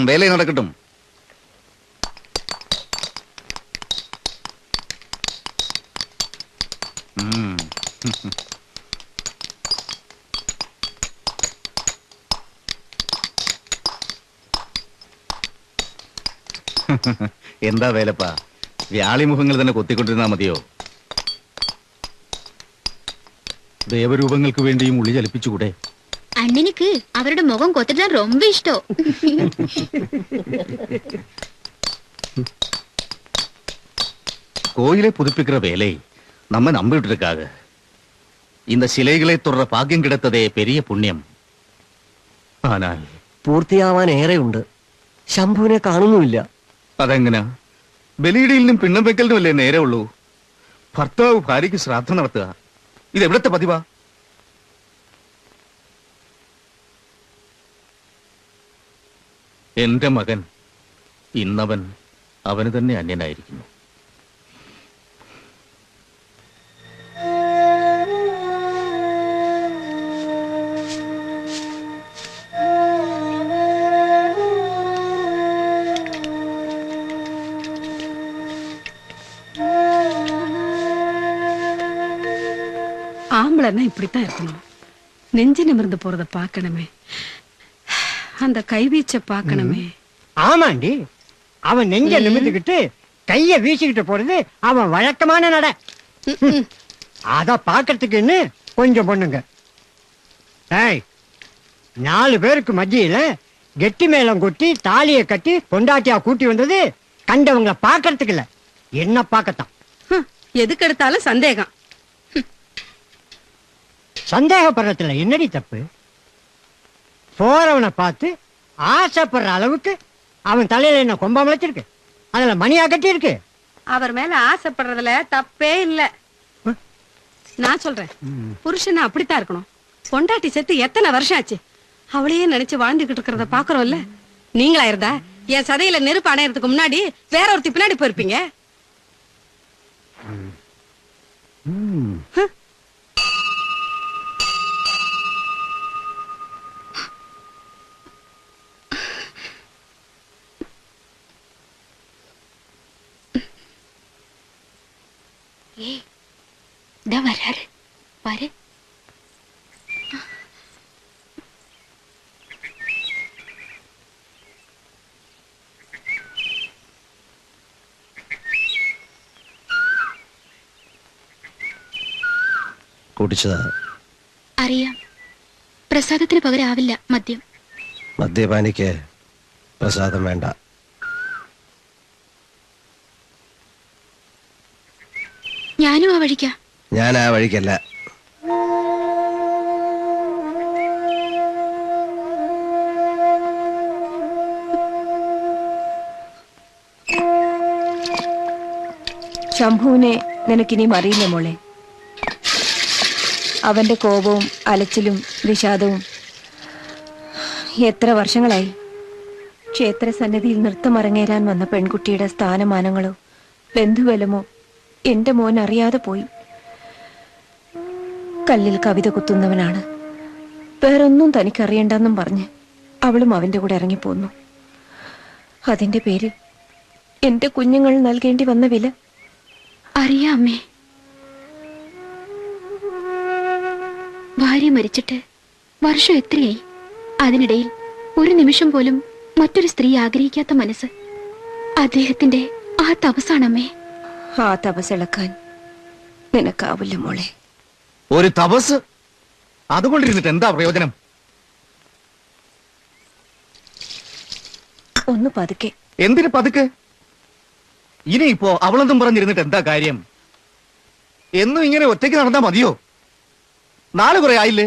വേല നടക്കട്ടും. എന്താ വേലപ്പാ, വ്യാളിമുഖങ്ങൾ തന്നെ കൊത്തിക്കൊണ്ടിരുന്നാ മതിയോ? ദേവരൂപങ്ങൾക്ക് വേണ്ടിയും ഉള്ളി ചലിപ്പിച്ചുകൂടെ? അണ്ണനിക്ക് അവരുടെ മുഖം കൊത്തിട്ടാ ரொம்ப ഇഷ്ടം. கோயிலை புதுப்பிக்கிற வேலை நம்ம நம்பிட்டு இருக்காங்க. இந்த சிலைகளை தொடர பாக்கியம் கிடைத்ததே பெரிய புண்ணியம். ஆனால் പൂർത്തിയാവാൻ ഏറെയുണ്ട്. ശംഭുവിനെ കാണുന്നുമില്ല. അതെങ്ങനാ? ബലിയിടയിലും പിണ്ണം വെക്കലിനും അല്ലേ നേരെ ഉള്ളൂ. ഭർത്താവ് ഭാര്യയ്ക്ക് ശ്രാദ്ധം നടത്തുക ഇതെവിടത്തെ പതിവാ? എന്റെ മകൻ ഇന്നവൻ അവന് തന്നെ അന്യനായിരിക്കുന്നു. ஆம்பளைன்னா இப்படித்தான் இருக்கணும். நெஞ்சு நிமிர்ந்து போறத பாக்கணுமே, அந்த கைவீச்ச பாக்கணுமே. ஆமாண்டி, அவன் நெஞ்ச நிமிர்ந்துகிட்டு கைய வீசிக்கிட்டு போறது அவன் வழக்கமான நட. அத பாக்கிறதுக்குன்னு கொஞ்சம் பொண்ணுங்க. 4 பேருக்கு மத்தியில கெட்டி மேளம் கொட்டி தாலியை கட்டி பொண்டாட்டியா கூட்டி வந்தது கண்டவங்களை பாக்கிறதுக்கு இல்ல, என்ன பாக்கத்தான். எதுக்கு எடுத்தாலும் சந்தேகம். சந்தேகப்படுறதுல என்னடி தப்பு? போறவனை பார்த்து ஆசைப்படுற அளவுக்கு அவன் தலையில என்ன கொம்பா முளைச்சிருக்கு, அதுல மணியா கட்டி இருக்கு. அவர் மேல ஆசைப்படுறதுல தப்பே இல்ல. நான் சொல்றேன், புருஷன் அப்படித்தான் இருக்கணும். பொண்டாட்டி செத்து எத்தனை வருஷம் ஆச்சு, அவளையே நினைச்சு வாழ்ந்துகிட்டு இருக்கிறத பாக்குறோம்ல. நீங்களா இருந்தா என் சதையில நெருப்பு அணையறதுக்கு முன்னாடி வேற ஒருத்தி பின்னாடி போயிருப்பீங்க. வராரு பாரு. കുടിച്ചതാ അറിയാം. പ്രസാദത്തിന് പകരം ആവില്ല മദ്യം. മദ്യപാനിക്ക് പ്രസാദം വേണ്ട. ഞാനും ആ വഴിക്കാ. ഞാൻ ആ വഴിക്കല്ല. ശംഭുവിനെ നിനക്കിനിയും അറിയില്ല മോളെ. അവന്റെ കോപവും അലച്ചിലും വിഷാദവും എത്ര വർഷങ്ങളായി. ക്ഷേത്രസന്നിധിയിൽ നൃത്തമരങ്ങേറാൻ വന്ന പെൺകുട്ടിയുടെ സ്ഥാനമാനങ്ങളോ ബന്ധുബലമോ എന്റെ മോൻ അറിയാതെ പോയി. കല്ലിൽ കവിത കുത്തുന്നവനാണ്, വേറൊന്നും തനിക്കറിയണ്ടെന്നും പറഞ്ഞ് അവളും അവന്റെ കൂടെ ഇറങ്ങിപ്പോന്നു. അതിന്റെ പേരിൽ എന്റെ കുഞ്ഞുങ്ങൾ നൽകേണ്ടി വന്ന വില അറിയാമേ. ഭാര്യ മരിച്ചിട്ട് വർഷം എത്രയായി. അതിനിടയിൽ ഒരു നിമിഷം പോലും മറ്റൊരു സ്ത്രീ ആഗ്രഹിക്കാത്ത മനസ്സ് അദ്ദേഹത്തിന്റെ ആ തപസ്സാണമ്മേ. ആ തപസ്സിളക്കാൻ നിനക്കാവില്ല മോളെ. ഒരു തപസ് അതുകൊണ്ടിരുന്നിട്ട് എന്താ പ്രയോജനം? ഒന്ന് പതുക്കെ. എന്തിന് പതുക്കെ? ഇനിയിപ്പോ അവളെന്തും പറഞ്ഞിരുന്നിട്ട് എന്താ കാര്യം? എന്നും ഇങ്ങനെ ഒറ്റയ്ക്ക് നടന്നാ മതിയോ? 4 കുറെ ആയില്ലേ?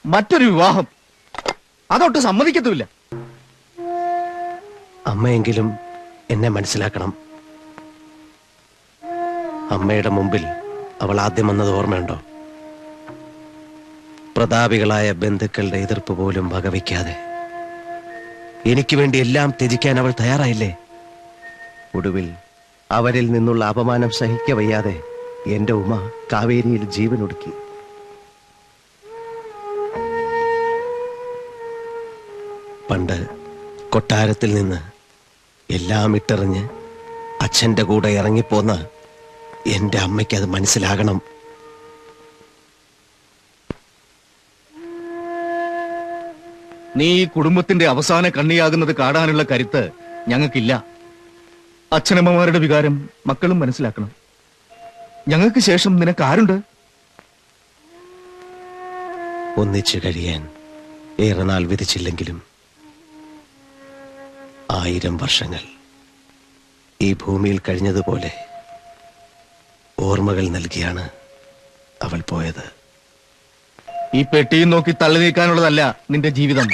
മറ്റൊരു വിവാഹം അതൊട്ട് സമ്മതിക്കത്തുമില്ല. അമ്മയെങ്കിലും എന്നെ മനസ്സിലാക്കണം. അമ്മയുടെ മുമ്പിൽ അവൾ ആദ്യം വന്നത് ഓർമ്മയുണ്ടോ? പ്രതാപികളായ ബന്ധുക്കളുടെ എതിർപ്പ് പോലും വകവയ്ക്കാതെ എനിക്ക് വേണ്ടി എല്ലാം ത്യജിക്കാൻ അവൾ തയ്യാറായില്ലേ? ഒടുവിൽ അവരിൽ നിന്നുള്ള അപമാനം സഹിക്കവയ്യാതെ എന്റെ ഉമ്മ കാവേരിയിൽ ജീവനൊടുക്കി. പണ്ട് കൊട്ടാരത്തിൽ നിന്ന് എല്ലാം ഇട്ടെറിഞ്ഞ് അച്ഛന്റെ കൂടെ ഇറങ്ങിപ്പോന്ന എന്റെ അമ്മയ്ക്ക് അത് മനസ്സിലാകണം. നീ ഈ കുടുംബത്തിന്റെ അവസാന കണ്ണിയാകുന്നത് കാണാനുള്ള കരുത്ത് ഞങ്ങൾക്കില്ല. അച്ഛനമ്മമാരുടെ വികാരം മക്കളും മനസ്സിലാക്കണം. ഞങ്ങൾക്ക് ശേഷം നിനക്ക് ആരുണ്ട്? ഒന്നിച്ചു കഴിയാൻ ഏറെ നാൾ വിധിച്ചില്ലെങ്കിലും 1000 വർഷങ്ങൾ ഈ ഭൂമിയിൽ കഴിഞ്ഞതുപോലെ ഓർമ്മകൾ നൽകിയാണ് അവൾ പോയത്. ഈ പെട്ടിയും നോക്കി തള്ളി നീക്കാനുള്ളതല്ല നിന്റെ ജീവിതം.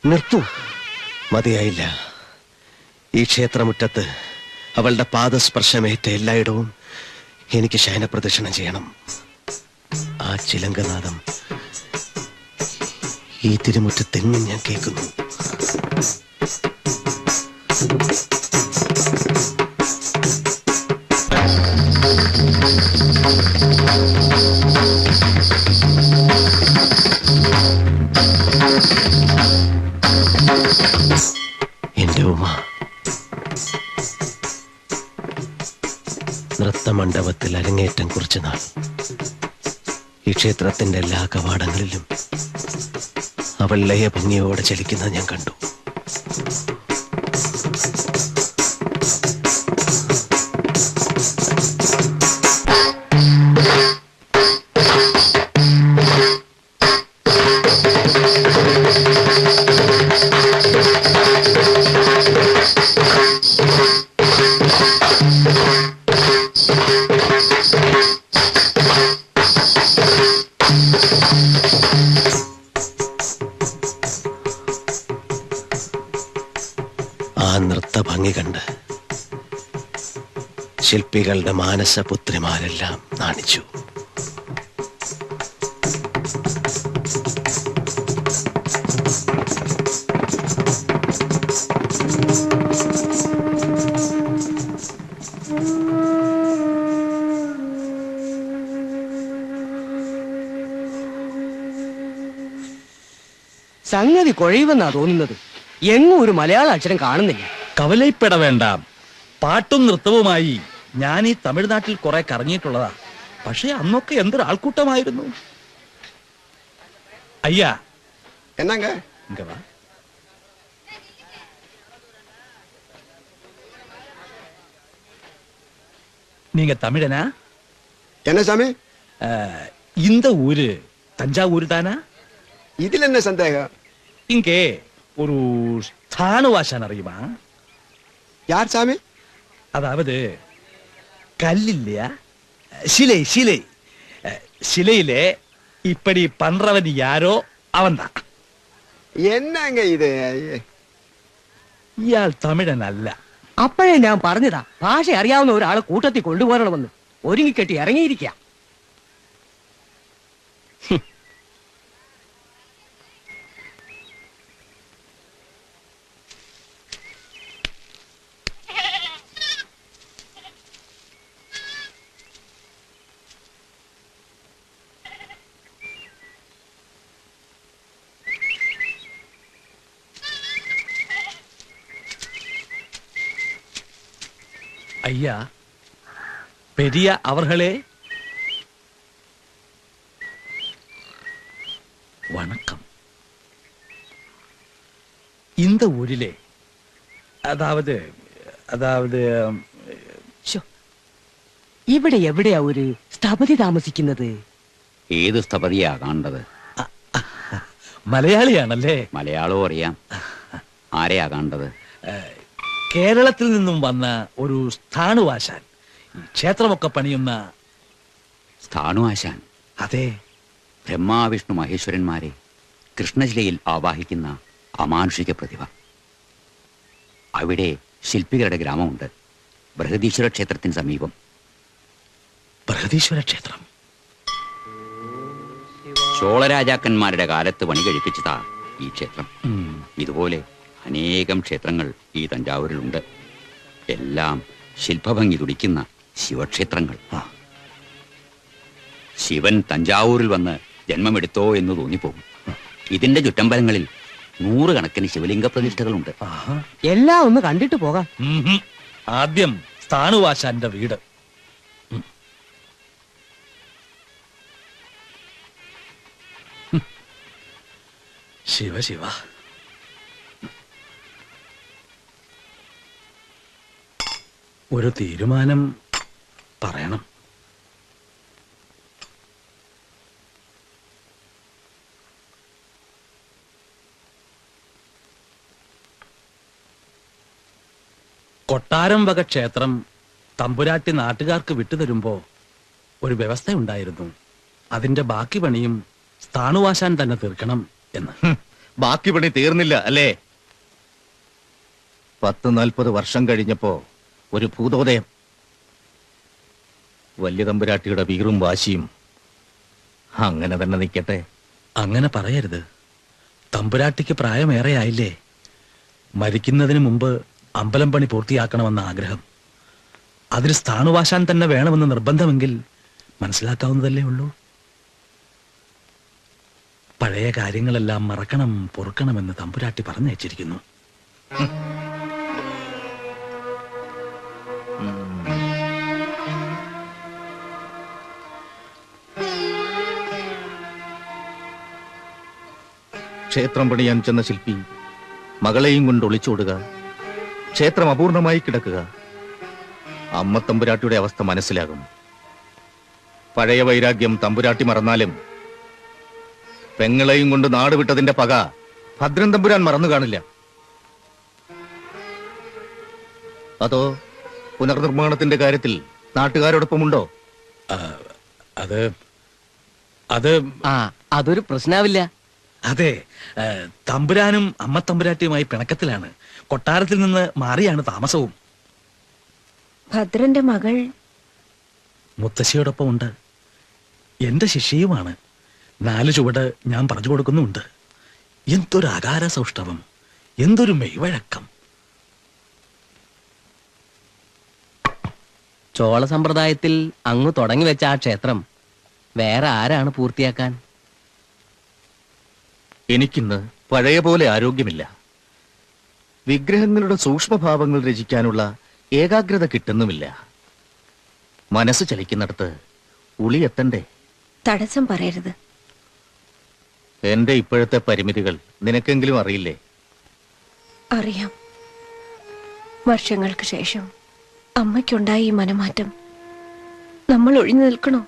നിർത്തൂ, മതിയായില്ല. ഈ ക്ഷേത്രമുറ്റത്ത് അവളുടെ പാദസ്പർശമേറ്റ എല്ലായിടവും എനിക്ക് ശയനപ്രദക്ഷിണം ചെയ്യണം. ആ ചിലങ്കനാദം ഈ തിരുമുറ്റത്തെങ്ങും ഞാൻ കേൾക്കുന്നു. എന്റെ ഉമ്മ നൃത്തമണ്ഡപത്തിൽ അരങ്ങേറ്റം കുറിച്ച നാൾ ഈ ക്ഷേത്രത്തിന്റെ എല്ലാ കവാടങ്ങളിലും അവൾ ലയഭംഗിയോടെ ചലിക്കുന്നത് ഞാൻ കണ്ടു. ആ നൃത്തഭംഗി കണ്ട് ശില്പികളുടെ മാനസപുത്രിമാരെല്ലാം നാണിച്ചു. സംഗതി കുഴയുമെന്നാ തോന്നുന്നത്. എങ്ങും ഒരു മലയാള അക്ഷരം കാണുന്നില്ല. കവലയിപ്പെട വേണ്ട. പാട്ടും നൃത്തവുമായി ഞാൻ ഈ തമിഴ്നാട്ടിൽ കുറെ കറങ്ങിയിട്ടുള്ളതാ. പക്ഷെ അന്നൊക്കെ എന്തൊരു ആൾക്കൂട്ടമായിരുന്നു. അയ്യാ എന്നാങ്ക ഇങ്ങ വാ. நீங்க தமிழனா? என்ன சாமி? இந்த ஊரு தஞ்சாவூர் தானா? இதுல என்ன சந்தேகம்? இங்கே ஒரு ஸ்தானுவாசன் அறியுமா? யார் சாமி? அதாவது கல் இல்லையா, சிலை சிலை சிலையிலே இப்படி பண்றவன் யாரோ அவன்தான். என்னங்க இது? ഇയാൾ തമിഴൻ അല്ല. അപ്പോഴേ ഞാൻ പറഞ്ഞതാ ഭാഷ അറിയാവുന്ന ഒരാളെ കൂട്ടത്തിൽ കൊണ്ടുപോകണമെന്ന്. ഒരുങ്ങിക്കെട്ടി ഇറങ്ങിയിരിക്കുക. ஐயா பெரிய அவர்களே வணக்கம். இந்த ஊரிலே അതായത് ഇവിടെ എവിടെയാ ഒരു സ്ഥപതി താമസിക്കുന്നത്? ഏത് സ്ഥപതിയാ കാണേണ്ടത്? മലയാളിയാണല്ലേ? മലയാളവും അറിയാം. ആരെയാ കാണേണ്ടത്? കേരളത്തിൽ നിന്നും വന്ന ഒരു സ്ഥാണുവാശാൻ, ക്ഷേത്രമൊക്കെ പണിയുന്ന. സ്ഥാണുവാശാൻ? അതെ. ബ്രഹ്മാവിഷ്ണു മഹേശ്വരന്മാരെ കൃഷ്ണശിലയിൽ ആവാഹിക്കുന്ന അമാനുഷിക പ്രതിഭ. അവിടെ ശില്പികളുടെ ഗ്രാമമുണ്ട്. ബൃഹദീശ്വര ക്ഷേത്രത്തിന് സമീപം. ബൃഹദീശ്വര ക്ഷേത്രം ചോളരാജാക്കന്മാരുടെ കാലത്ത് പണി കഴിപ്പിച്ചതാ ഈ ക്ഷേത്രം. ഇതുപോലെ അനേകം ക്ഷേത്രങ്ങൾ ഈ തഞ്ചാവൂരിലുണ്ട്. എല്ലാം ശില്പഭംഗി തുടിക്കുന്ന ശിവക്ഷേത്രങ്ങൾ. ശിവൻ തഞ്ചാവൂരിൽ വന്ന് ജന്മമെടുത്തോ എന്ന് തോന്നിപ്പോകും. ഇതിന്റെ ചുറ്റമ്പലങ്ങളിൽ 100 കണക്കിന് ശിവലിംഗ പ്രതിഷ്ഠകളുണ്ട്. എല്ലാം ഒന്ന് കണ്ടിട്ട് പോകാം. ആദ്യം സ്ഥാണുവാശാന്റെ വീട്. ശിവ ശിവ. ഒരു തീരുമാനം പറയണം. കൊട്ടാരം വക ക്ഷേത്രം തമ്പുരാട്ടി നാട്ടുകാർക്ക് വിട്ടുതരുമ്പോ ഒരു വ്യവസ്ഥയുണ്ടായിരുന്നു. അതിന്റെ ബാക്കി പണിയും സ്ഥാണുവാശാൻ തന്നെ തീർക്കണം എന്ന്. ബാക്കി പണി തീർന്നില്ല അല്ലേ? 40 വർഷം കഴിഞ്ഞപ്പോ ഒരു ഭൂതോദയം. വലിയ തമ്പുരാട്ടിയുടെ വീറും വാശിയും അങ്ങനെ തന്നെ നിൽക്കട്ടെ. അങ്ങനെ പറയരുത്. തമ്പുരാട്ടിക്ക് പ്രായമേറെയായില്ലേ? മരിക്കുന്നതിന് മുമ്പ് അമ്പലം പണി പൂർത്തിയാക്കണമെന്ന ആഗ്രഹം. അതിന് സ്ഥാണുവാശാൻ തന്നെ വേണമെന്ന് നിർബന്ധമെങ്കിൽ മനസ്സിലാക്കാവുന്നതല്ലേ ഉള്ളൂ. പഴയ കാര്യങ്ങളെല്ലാം മറക്കണം, പൊറുക്കണമെന്ന് തമ്പുരാട്ടി പറഞ്ഞയച്ചിരിക്കുന്നു. ക്ഷേത്രം പണിയാൻ ചെന്ന ശില്പി മകളെയും കൊണ്ട് ഒളിച്ചോടുക, ക്ഷേത്രം അപൂർണമായി കിടക്കുക. അമ്മ തമ്പുരാട്ടിയുടെ അവസ്ഥ മനസ്സിലാകും. പഴയ വൈരാഗ്യം തമ്പുരാട്ടി മറന്നാലും പെങ്ങളെയും കൊണ്ട് നാട് വിട്ടതിന്റെ പക ഭദ്രൻ തമ്പുരാൻ മറന്നു കാണില്ല. അതോ പുനർനിർമ്മാണത്തിന്റെ കാര്യത്തിൽ നാട്ടുകാരോടൊപ്പമുണ്ടോ? അതൊരു പ്രശ്നാവില്ല. അതെ, തമ്പുരാനും അമ്മ തമ്പുരാട്ടിയുമായി പിണക്കത്തിലാണ്. കൊട്ടാരത്തിൽ നിന്ന് മാറിയാണ് താമസവും. ഭദ്രന്റെ മകൾ മുത്തശ്ശിയോടൊപ്പം ഉണ്ട്. എന്റെ ശിഷ്യയുമാണ്. 4 ചുവട് ഞാൻ പറഞ്ഞു കൊടുക്കുന്നുണ്ട്. എന്തൊരു അകാര സൗഷ്ഠവം, എന്തൊരു മെയ്വഴക്കം. ചോള സമ്പ്രദായത്തിൽ അങ്ങ് തുടങ്ങി വെച്ച ആ ക്ഷേത്രം വേറെ ആരാണ് പൂർത്തിയാക്കാൻ? എനിക്കിന്ന് പഴയ പോലെ ആരോഗ്യമില്ല. വിഗ്രഹങ്ങളുടെ സൂക്ഷ്മഭാവങ്ങൾ രചിക്കാനുള്ള ഏകാഗ്രത കിട്ടുന്നുമില്ല. മനസ്സ് ചലിക്കുന്നിടത്ത് ഉളി എത്തണ്ടേ? തടസ്സം പറയരുത്. എന്റെ ഇപ്പോഴത്തെ പരിമിതികൾ നിനക്കെങ്കിലും അറിയില്ലേ? അറിയാം. വർഷങ്ങൾക്ക് ശേഷം അമ്മയ്ക്കുണ്ടായ ഈ മനമാറ്റം നമ്മൾ ഒഴിഞ്ഞു നിൽക്കണോ?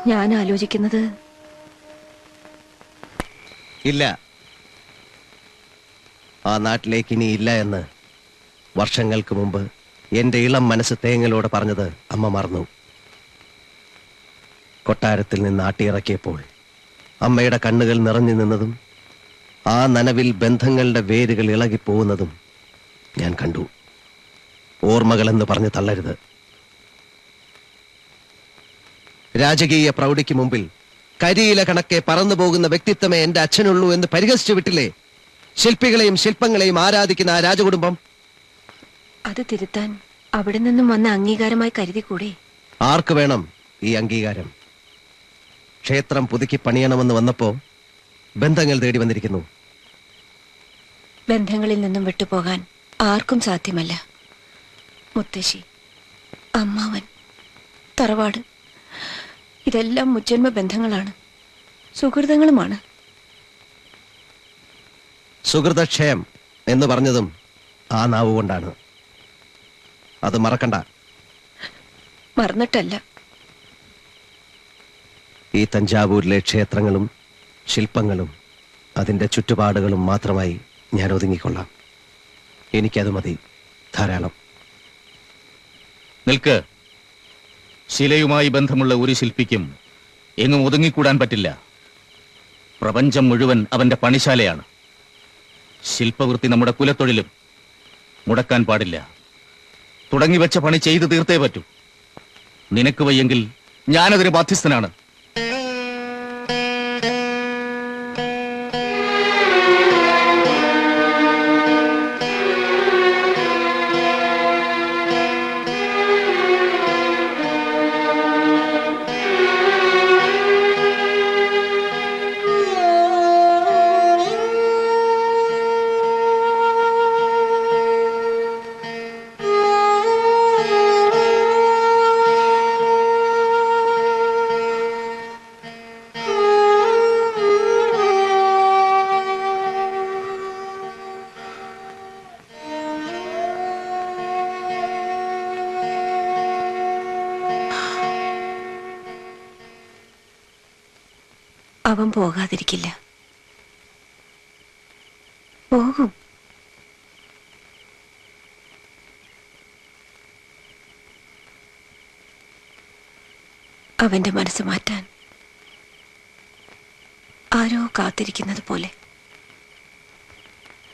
ഞാൻ ആലോചിക്കുന്നത് ഇല്ല, ആ നാട്ടിലേക്ക് ഇനി ഇല്ല എന്ന് വർഷങ്ങൾക്ക് മുമ്പ് എന്റെ ഇളം മനസ്സ് തേങ്ങലോടെ പറഞ്ഞത് അമ്മ മറന്നു. കൊട്ടാരത്തിൽ നിന്ന് ആട്ടിയിറക്കിയപ്പോൾ അമ്മയുടെ കണ്ണുകൾ നിറഞ്ഞു നിന്നതും ആ നനവിൽ ബന്ധങ്ങളുടെ വേരുകൾ ഇളകിപ്പോകുന്നതും ഞാൻ കണ്ടു. ഓർമ്മകളെന്ന് പറഞ്ഞ് തള്ളരുത്. രാജകീയ പ്രൗഢിക്ക് മുമ്പിൽ കരിയില കണക്കെ പറന്നു പോകുന്ന വ്യക്തിത്വമേ എന്റെ അച്ഛനുള്ളൂ എന്ന് പരിഹസിച്ചു വിട്ടില്ലേ ശില്പികളെയും ശില്പങ്ങളെയും ആരാധിക്കുന്ന ആ രാജകുടുംബം? അത് തിരുത്താൻ അവിടെ നിന്നും വന്ന അംഗീകാരമായി കരുതിക്കൂടെ? ആർക്ക് വേണം ഈ അംഗീകാരം? ക്ഷേത്രം പുതുക്കി പണിയണമെന്ന് വന്നപ്പോ ബന്ധങ്ങൾ തേടി വന്നിരിക്കുന്നു. ബന്ധങ്ങളിൽ നിന്നും വിട്ടുപോകാൻ ആർക്കും സാധ്യമല്ല. മുത്തശ്ശി, അമ്മാവൻ, തറവാട്, ഇതെല്ലാം മുജ്ജന്മ ബന്ധങ്ങളാണ്, സുഹൃതങ്ങളുമാണ്. സുഹൃതക്ഷയം എന്ന് പറഞ്ഞതും ആ നാവ് കൊണ്ടാണ്. അത് മറക്കണ്ട. മറന്നിട്ടല്ല. ഈ തഞ്ചാവൂരിലെ ക്ഷേത്രങ്ങളും ശില്പങ്ങളും അതിന്റെ ചുറ്റുപാടുകളും മാത്രമായി ഞാൻ ഒതുങ്ങിക്കൊള്ളാം. എനിക്കത് മതി, ധാരാളം. നിൽക്ക്. ശിലയുമായി ബന്ധമുള്ള ഒരു ശില്പിക്കും എങ്ങും ഒതുങ്ങിക്കൂടാൻ പറ്റില്ല. പ്രപഞ്ചം മുഴുവൻ അവന്റെ പണിശാലയാണ്. ശില്പവൃത്തി നമ്മുടെ കുലത്തൊഴിലും മുടക്കാൻ പാടില്ല. തുടങ്ങിവെച്ച പണി ചെയ്തു തീർത്തേ പറ്റൂ. നിനക്ക് വയ്യെങ്കിൽ ഞാനതിന് ബാധ്യസ്ഥനാണ്. അവൻ പോകാതിരിക്കില്ല. പോകും. അവന്റെ മനസ്സ് മാറ്റാൻ ആരോ കാത്തിരിക്കുന്നത് പോലെ.